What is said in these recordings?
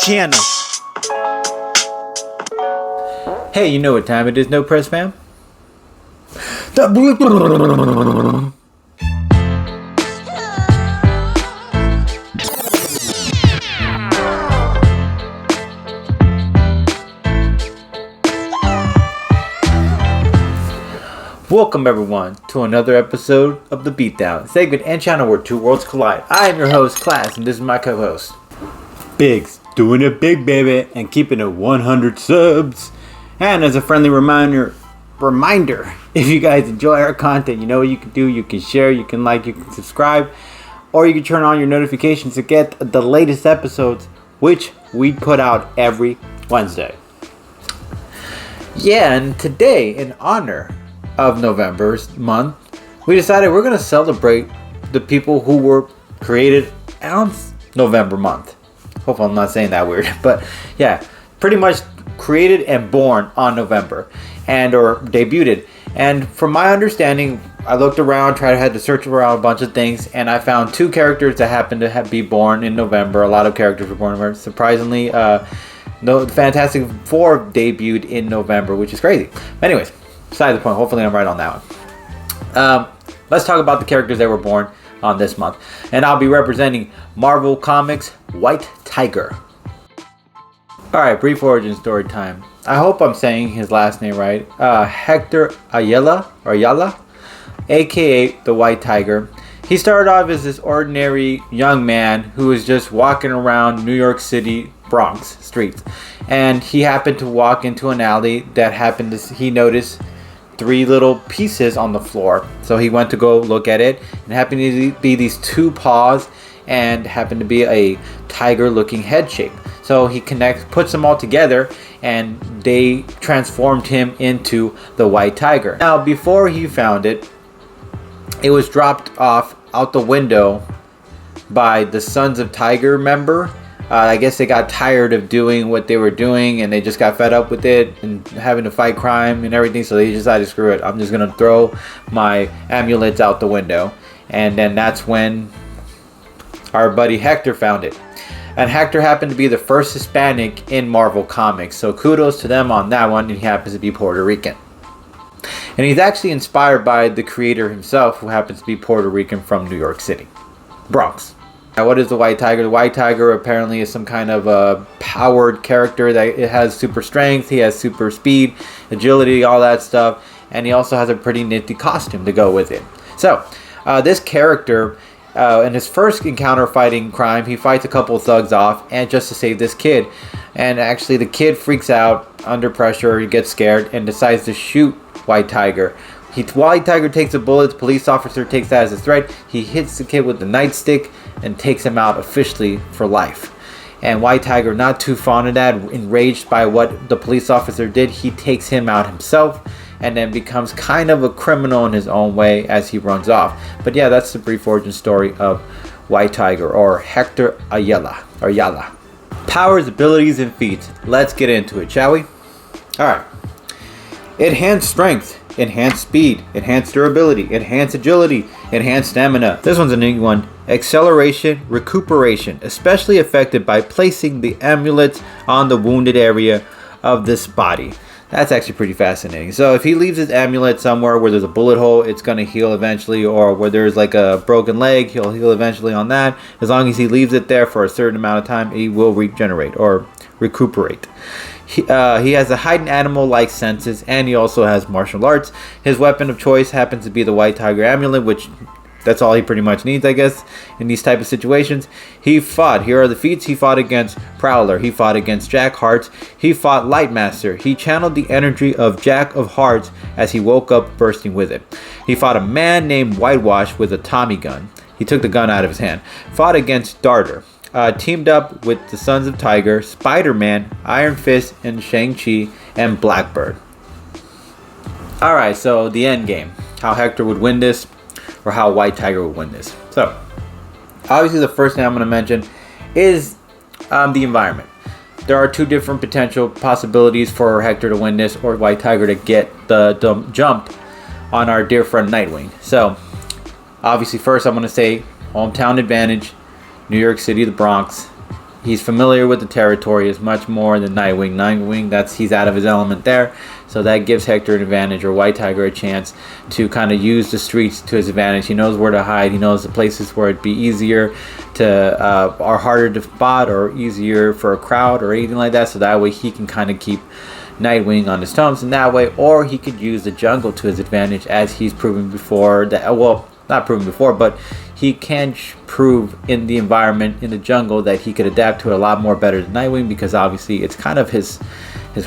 channel. Hey, you know what time it is, No Press fam? Welcome everyone to another episode of The Beatdown, segment and channel where two worlds collide. I am your host, Class, and this is my co-host, Biggs, doing it big, baby, and keeping it 100 subs. And as a friendly reminder, if you guys enjoy our content, you know what you can do. You can share, you can like, you can subscribe, or you can turn on your notifications to get the latest episodes, which we put out every Wednesday. Yeah, and today, in honor of November's month, we decided we're going to celebrate the people who were created on November month. Hopefully I'm not saying that weird, but yeah, pretty much created and born on November or debuted. And from my understanding, I looked around, had to search around a bunch of things, and I found two characters that happened to be born in November. A lot of characters were born in November. Surprisingly, the Fantastic Four debuted in November, which is crazy. Anyways, beside the point, hopefully I'm right on that one. Let's talk about the characters that were born on this month. And I'll be representing Marvel Comics White Tiger. Alright, brief origin story time. I hope I'm saying his last name right. Hector Ayala, aka the White Tiger. He started off as this ordinary young man who was just walking around New York City, Bronx streets. And he happened to walk into an alley that he noticed three little pieces on the floor. So he went to go look at it, and it happened to be these two paws and happened to be a tiger looking head shape. So he puts them all together, and they transformed him into the White Tiger. Now, before he found it, it was dropped off out the window by the Sons of Tiger member. I guess they got tired of doing what they were doing, and they just got fed up with it and having to fight crime and everything. So they decided, screw it, I'm just going to throw my amulets out the window. And then that's when our buddy Hector found it. And Hector happened to be the first Hispanic in Marvel Comics. So kudos to them on that one. And he happens to be Puerto Rican. And he's actually inspired by the creator himself, who happens to be Puerto Rican from New York City, Bronx. Now, what is the White Tiger? The White Tiger apparently is some kind of a powered character that it has super strength. He has super speed, agility, all that stuff. And he also has a pretty nifty costume to go with it. So, this character, in his first encounter fighting crime, he fights a couple of thugs off and just to save this kid. And actually the kid freaks out under pressure, he gets scared and decides to shoot White Tiger. White Tiger takes a bullet, the police officer takes that as a threat. He hits the kid with the nightstick and takes him out officially for life. And White Tiger, not too fond of that, enraged by what the police officer did, he takes him out himself and then becomes kind of a criminal in his own way as he runs off. But yeah, that's the brief origin story of White Tiger, or Hector Ayala. Powers, abilities, and feats. Let's get into it, shall we? Alright. Enhanced strength, enhanced speed, enhanced durability, enhanced agility, enhanced stamina. This one's a new one. Acceleration, recuperation, especially affected by placing the amulets on the wounded area of this body. That's actually pretty fascinating. So if he leaves his amulet somewhere where there's a bullet hole, it's going to heal eventually, or where there's like a broken leg, he'll heal eventually on that. As long as he leaves it there for a certain amount of time, he will regenerate or recuperate. He has a heightened animal-like senses, and he also has martial arts. His weapon of choice happens to be the White Tiger amulet, which that's all he pretty much needs, I guess, in these type of situations. Here are the feats. He fought against Prowler. He fought against Jack Hearts. He fought Lightmaster. He channeled the energy of Jack of Hearts as he woke up bursting with it. He fought a man named Whitewash with a Tommy gun. He took the gun out of his hand. Fought against Darter. Teamed up with the Sons of Tiger, Spider-Man, Iron Fist, and Shang-Chi, and Blackbird. Alright, so the end game. How Hector would win this, or how White Tiger would win this. So, obviously the first thing I'm going to mention is the environment. There are two different potential possibilities for Hector to win this, or White Tiger to get the jump on our dear friend Nightwing. So, obviously first I'm going to say hometown advantage, New York City, the Bronx. He's familiar with the territory as much more than Nightwing. Nightwing, he's out of his element there, so that gives Hector an advantage, or White Tiger a chance to kind of use the streets to his advantage. He knows where to hide. He knows the places where it'd be easier to, are harder to spot, or easier for a crowd or anything like that. So that way he can kind of keep Nightwing on his toes in that way, or he could use the jungle to his advantage, as he's proven before that. Well, not proven before, but he can prove in the environment in the jungle that he could adapt to it a lot more better than Nightwing, because obviously it's kind of his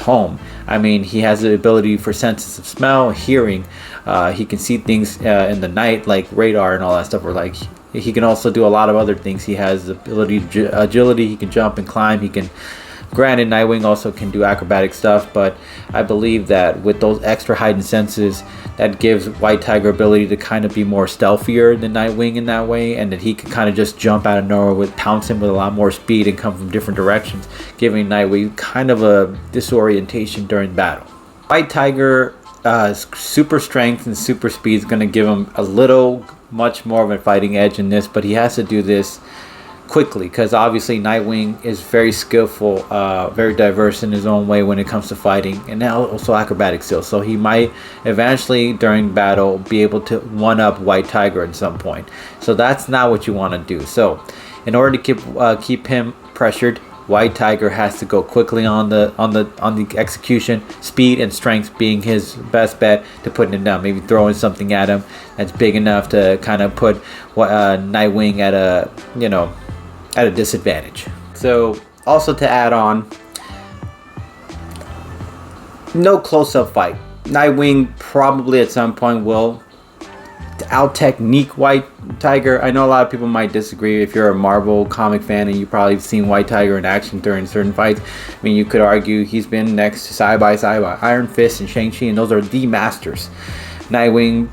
home. I mean, he has the ability for senses of smell, hearing. He can see things in the night, like radar and all that stuff. Or like he can also do a lot of other things. He has the ability to agility. He can jump and climb. He can. Granted, Nightwing also can do acrobatic stuff, but I believe that with those extra heightened senses, that gives White Tiger ability to kind of be more stealthier than Nightwing in that way, and that he can kind of just jump out of nowhere with pouncing with a lot more speed and come from different directions, giving Nightwing kind of a disorientation during battle. White Tiger super strength and super speed is going to give him much more of a fighting edge in this, but he has to do this quickly, because obviously Nightwing is very skillful, very diverse in his own way when it comes to fighting, and now also acrobatic skills. So he might eventually during battle be able to one-up White Tiger at some point. So that's not what you want to do. So in order to keep him pressured, White Tiger has to go quickly on the execution, speed and strength being his best bet to putting him down. Maybe throwing something at him that's big enough to kind of put Nightwing at a disadvantage. So also to add on, no close-up fight. Nightwing probably at some point will out-technique White Tiger. I know a lot of people might disagree. If you're a Marvel comic fan and you've probably seen White Tiger in action during certain fights, I mean, you could argue he's been next to side by side by Iron Fist and Shang-Chi, and those are the masters. Nightwing,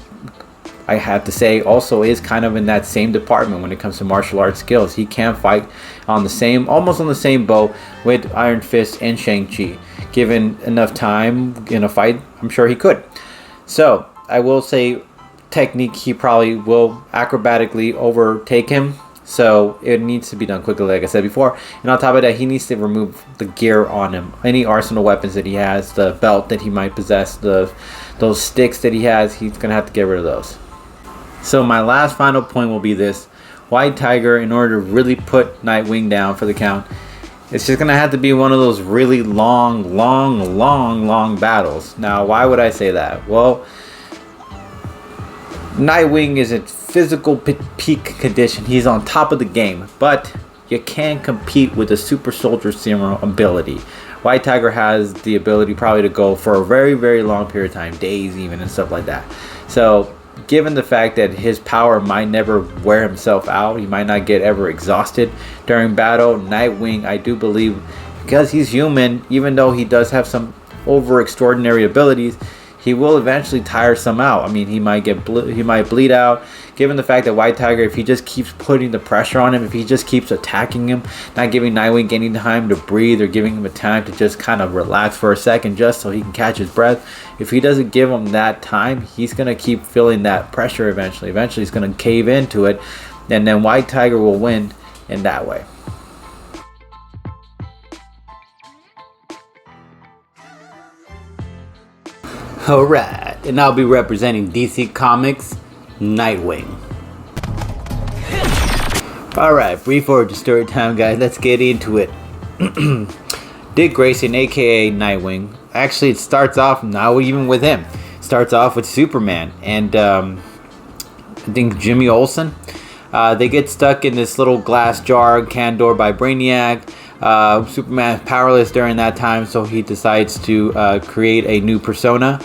I have to say, also is kind of in that same department when it comes to martial arts skills. He can fight almost on the same boat with Iron Fist and Shang-Chi. Given enough time in a fight, I'm sure he could. So I will say, technique, he probably will acrobatically overtake him. So it needs to be done quickly, like I said before. And on top of that, he needs to remove the gear on him. Any arsenal weapons that he has, the belt that he might possess, those sticks that he has, he's going to have to get rid of those. So my last final point will be this. White Tiger, in order to really put Nightwing down for the count, it's just going to have to be one of those really long battles. Now, why would I say that? Well, Nightwing is in physical peak condition. He's on top of the game, but you can't compete with the super soldier serum ability. White Tiger has the ability probably to go for a very long period of time, days even, and stuff like that. So given the fact that his power might never wear himself out, he might not get ever exhausted during battle, Nightwing, I do believe, because he's human, even though he does have some over extraordinary abilities, he will eventually tire some out. I mean, he might bleed out. Given the fact that White Tiger, if he just keeps putting the pressure on him, if he just keeps attacking him, not giving Nightwing any time to breathe or giving him a time to just kind of relax for a second just so he can catch his breath, if he doesn't give him that time, he's going to keep feeling that pressure eventually. Eventually, he's going to cave into it, and then White Tiger will win in that way. Alright, and I'll be representing DC Comics, Nightwing. Alright, brief origin story time, guys. Let's get into it. Dick Grayson, aka Nightwing. Actually, it starts off not even with him. It starts off with Superman and I think Jimmy Olsen. They get stuck in this little glass jar, canned door by Brainiac. Superman is powerless during that time, so he decides to create a new persona,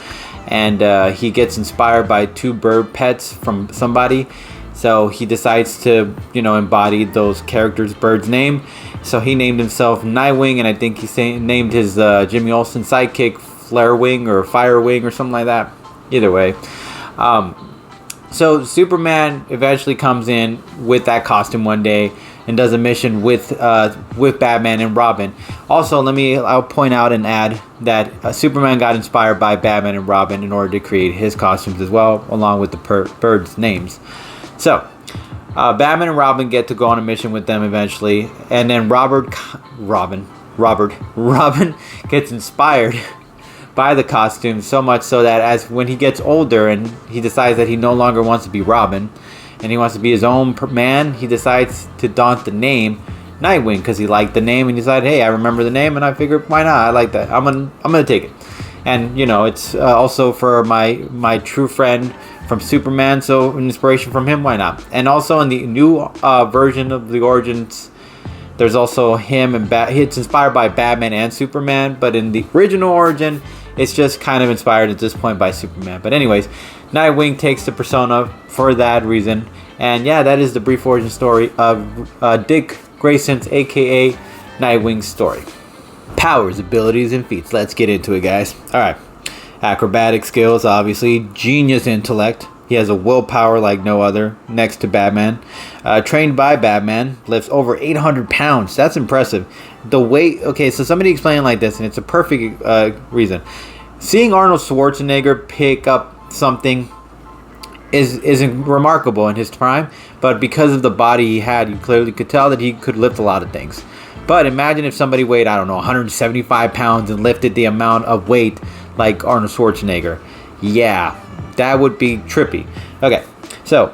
and he gets inspired by two bird pets from somebody, so he decides to embody those characters' bird's name. So he named himself Nightwing, and I think he named his Jimmy Olsen sidekick Flarewing or Firewing or something like that. Either way, so Superman eventually comes in with that costume one day and does a mission with Batman and Robin. Also, I'll point out and add that Superman got inspired by Batman and Robin in order to create his costumes as well, along with the birds' names. So, Batman and Robin get to go on a mission with them eventually, and then Robin gets inspired by the costume so much so that as when he gets older and he decides that he no longer wants to be Robin and he wants to be his own man, he decides to don the name Nightwing because he liked the name and he decided, hey, I remember the name and I figured, why not? I like that. I'm gonna take it. And it's also for my true friend from Superman, so an inspiration from him, why not? And also in the new version of the origins, there's also him and it's inspired by Batman and Superman, but in the original origin, it's just kind of inspired at this point by Superman. But anyways, Nightwing takes the persona for that reason. And yeah, that is the brief origin story of Dick Grayson's, aka Nightwing's story. Powers, abilities, and feats. Let's get into it, guys. Alright. Acrobatic skills, obviously. Genius intellect. He has a willpower like no other, next to Batman. Trained by Batman, lifts over 800 pounds. That's impressive. The weight... Okay, so somebody explained it like this, and it's a perfect reason. Seeing Arnold Schwarzenegger pick up something is remarkable in his prime, but because of the body he had, you clearly could tell that he could lift a lot of things. But imagine if somebody weighed, I don't know, 175 pounds and lifted the amount of weight like Arnold Schwarzenegger. Yeah, that would be trippy. Okay, so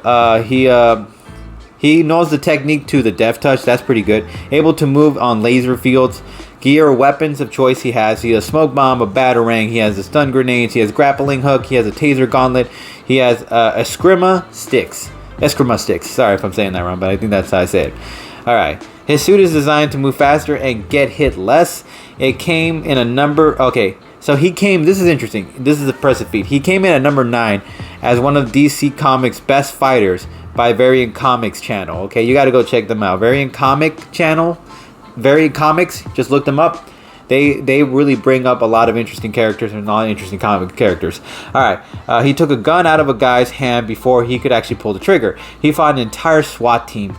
he knows the technique to the Death Touch. That's pretty good. Able to move on laser fields. Gear, weapons of choice he has. He has a smoke bomb, a batarang. He has the stun grenades. He has grappling hook. He has a taser gauntlet. He has Eskrima sticks. Sorry if I'm saying that wrong, but I think that's how I say it. All right. His suit is designed to move faster and get hit less. It came in a number... Okay, so he came... This is interesting. This is an impressive feat. He came in at number 9 as one of DC Comics' best fighters by Variant Comics channel. Okay, you got to go check them out. Variant Comics, just look them up. They really bring up a lot of interesting characters and a lot of interesting comic characters. Alright, he took a gun out of a guy's hand before he could actually pull the trigger. He fought an entire SWAT team.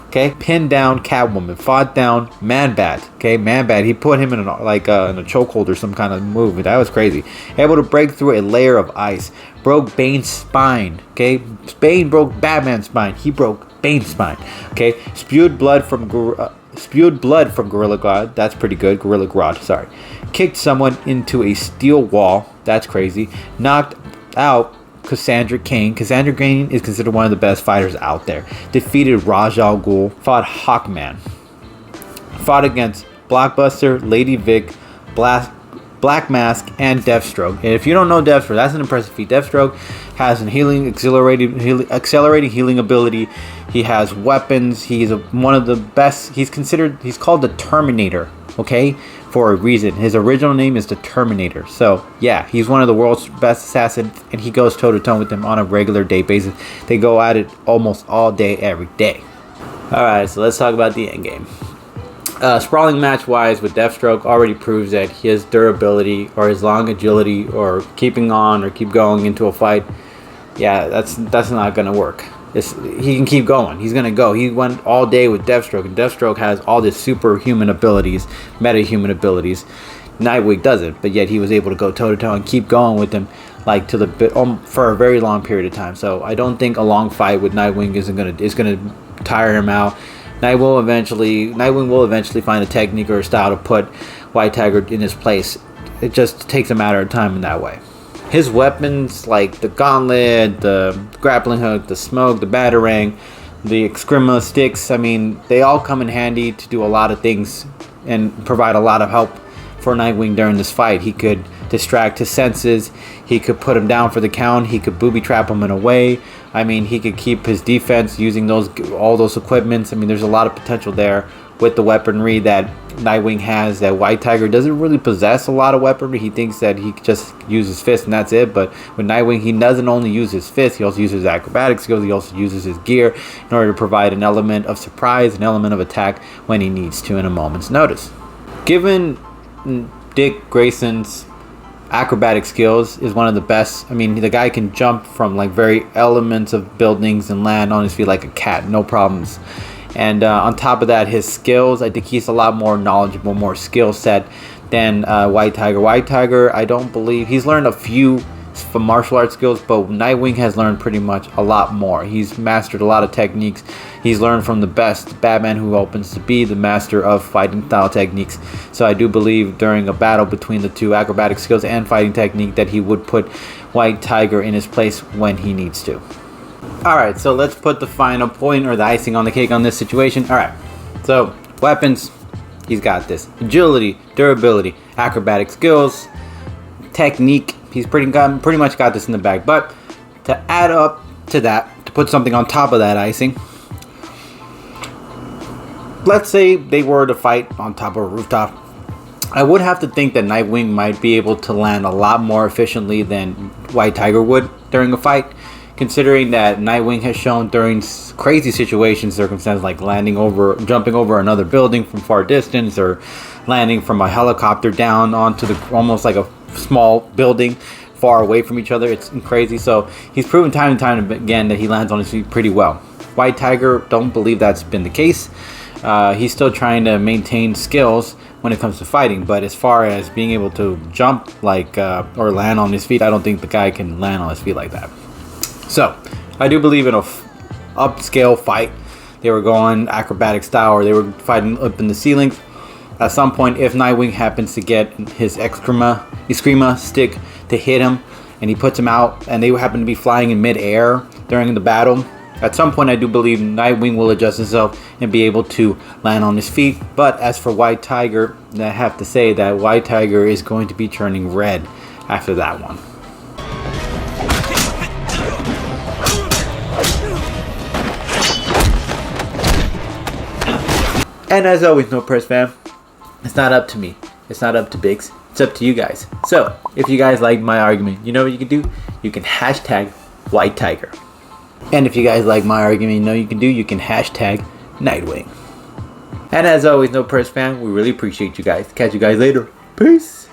Okay, pinned down Catwoman, fought down Man-Bat. Okay, Man-Bat, he put him in a chokehold or some kind of move. That was crazy. Able to break through a layer of ice. Broke Bane's spine. Okay, Bane broke Batman's spine. He broke Bane's spine. Okay, spewed blood from Gorilla Grodd. That's pretty good. Gorilla Grodd, sorry. Kicked someone into a steel wall. That's crazy. Knocked out Cassandra Cain. Cassandra Cain is considered one of the best fighters out there. Defeated Ra's al Ghul. Fought Hawkman. Fought against Blockbuster, Lady Vic, Black Mask, and Deathstroke. And if you don't know Deathstroke, that's an impressive feat. Deathstroke has an accelerating healing ability. He has weapons. He's one of the best. He's called the Terminator, okay, for a reason. His original name is the Terminator. So yeah, he's one of the world's best assassins, and he goes toe to toe with them on a regular day basis. They go at it almost all day, every day. All right, so let's talk about the end game. Sprawling match wise with Deathstroke already proves that his durability or his long agility or keeping on or keep going into a fight, yeah, that's not gonna work. He can keep going. He's gonna go. He went all day with Deathstroke, and Deathstroke has all this superhuman abilities, meta-human abilities. Nightwing doesn't, but yet he was able to go toe to toe and keep going with him like for a very long period of time. So I don't think a long fight with Nightwing is gonna tire him out. Nightwing will eventually find a technique or a style to put White Tiger in his place. It just takes a matter of time in that way. His weapons, like the gauntlet, the grappling hook, the smoke, the batarang, the Eskrima sticks, I mean, they all come in handy to do a lot of things and provide a lot of help for Nightwing during this fight. He could distract his senses. He could put him down for the count. He could booby trap him in a way. I mean, he could keep his defense using all those equipments. I mean, there's a lot of potential there with the weaponry that Nightwing has, that White Tiger doesn't really possess a lot of weaponry. He thinks that he just uses fists and that's it. But with Nightwing, he doesn't only use his fists, he also uses his acrobatic skills. He also uses his gear in order to provide an element of surprise, an element of attack when he needs to in a moment's notice. Given Dick Grayson's acrobatic skills is one of the best. I mean, the guy can jump from like very elements of buildings and land on his feet like a cat, no problems. And on top of that, his skills, I think he's a lot more knowledgeable, more skill set than White Tiger. White Tiger, I don't believe he's learned a few for martial arts skills, but Nightwing has learned pretty much a lot more. He's mastered a lot of techniques. He's learned from the best Batman, who happens to be the master of fighting style techniques. So I do believe during a battle between the two, acrobatic skills and fighting technique, that he would put White Tiger in his place when he needs to. Alright, so let's put the final point, or the icing on the cake, on this situation. Alright, so weapons, he's got this. Agility, durability, acrobatic skills, technique, he's pretty much got this in the bag. But to add up to that, to put something on top of that icing, let's say they were to fight on top of a rooftop, I would have to think that Nightwing might be able to land a lot more efficiently than White Tiger would during a fight, considering that Nightwing has shown during crazy circumstances like jumping over another building from far distance, or landing from a helicopter down onto almost like a small building far away from each other. It's crazy. So he's proven time and time again that he lands on his feet pretty well. White Tiger, don't believe that's been the case. He's still trying to maintain skills when it comes to fighting, but as far as being able to jump or land on his feet, I don't think the guy can land on his feet like that. So I do believe in a upscale fight. They were going acrobatic style, or they were fighting up in the ceilings. At some point, if Nightwing happens to get his Eskrima stick to hit him, and he puts him out, and they happen to be flying in mid-air during the battle, at some point I do believe Nightwing will adjust himself and be able to land on his feet. But as for White Tiger, I have to say that White Tiger is going to be turning red after that one. And as always, No Press fam, it's not up to me. It's not up to Biggs. It's up to you guys. So, if you guys like my argument, you know what you can do? You can hashtag White Tiger. And if you guys like my argument, you know you can hashtag Nightwing. And as always, No Press fam, we really appreciate you guys. Catch you guys later. Peace.